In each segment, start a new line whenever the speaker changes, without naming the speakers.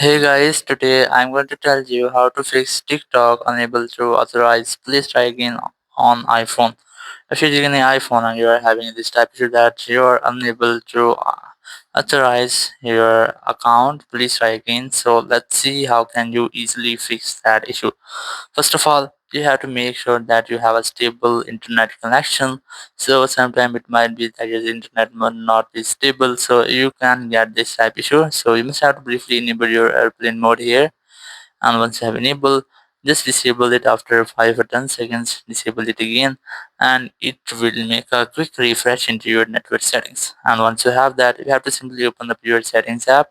Hey guys, today I'm going to tell you how to fix TikTok unable to authorize. Please try again on iPhone. If you're using an iPhone and you are having this type issue that you are unable to authorize your account, please try again. So let's see how can you easily fix that issue. First of all, you have to make sure that you have a stable internet connection. So sometimes it might be that your internet might not be stable, so you can get this type issue. So you must have to briefly enable your airplane mode here, and once you have enabled, just disable it after 5 or 10 seconds. Disable it again, and it will make a quick refresh into your network settings. And once you have that, you have to simply open up your settings app.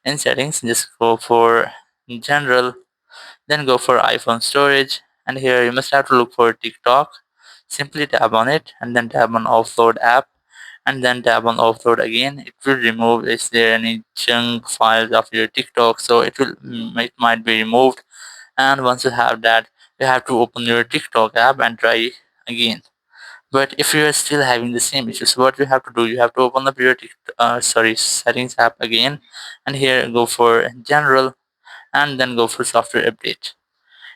In settings, just go for general, then go for iPhone storage, and here you must have to look for TikTok. Simply tap on it and then tap on offload app, and then tap on offload again. It will remove is there any chunk files of your TikTok, so it might be removed. And once you have that, you have to open your TikTok app and try again. But if you are still having the same issues, what you have to do, you have to open up your settings app again, and here go for general, and then go for software update.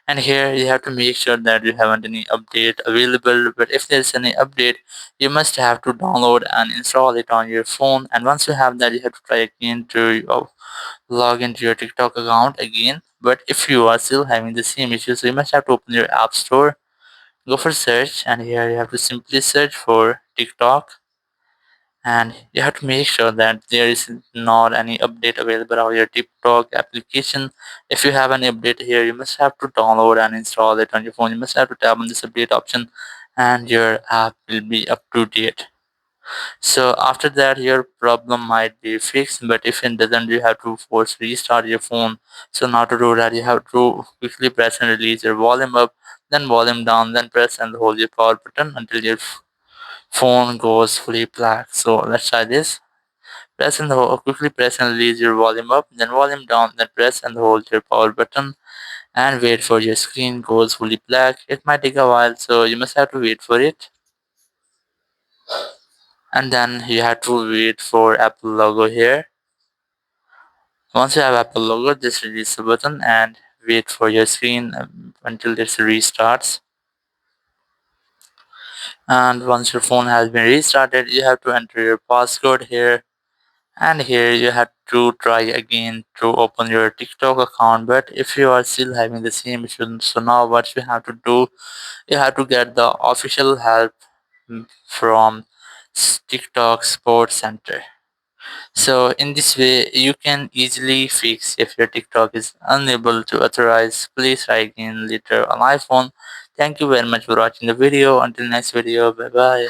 And here you have to make sure that you haven't any update available, but if there's any update, you must have to download and install it on your phone. And once you have that, you have to try again to log into your TikTok account again. But if you are still having the same issue, so you must have to open your app store, go for search, and here you have to simply search for TikTok, and you have to make sure that there is not any update available on your TikTok application. If you have any update here, you must have to download and install it on your phone. You must have to tap on this update option, and your app will be up to date. So after that, your problem might be fixed, but if it doesn't, you have to force restart your phone. So now to do that, you have to quickly press and release your volume up, then volume down, then press and hold your power button until your phone goes fully black. So let's try this. Quickly press and release your volume up, then volume down, then press and hold your power button and wait for your screen goes fully black. It might take a while, so you must have to wait for it. And then you have to wait for Apple logo here. Once you have Apple logo, just release the button and wait for your screen until this restarts. And once your phone has been restarted, you have to enter your passcode here, and here you have to try again to open your TikTok account. But if you are still having the same issue, so now what you have to do, you have to get the official help from TikTok Support Center. So in this way you can easily fix if your TikTok is unable to authorize. Please try again later on iPhone. Thank you very much for watching the video. Until next video, bye bye.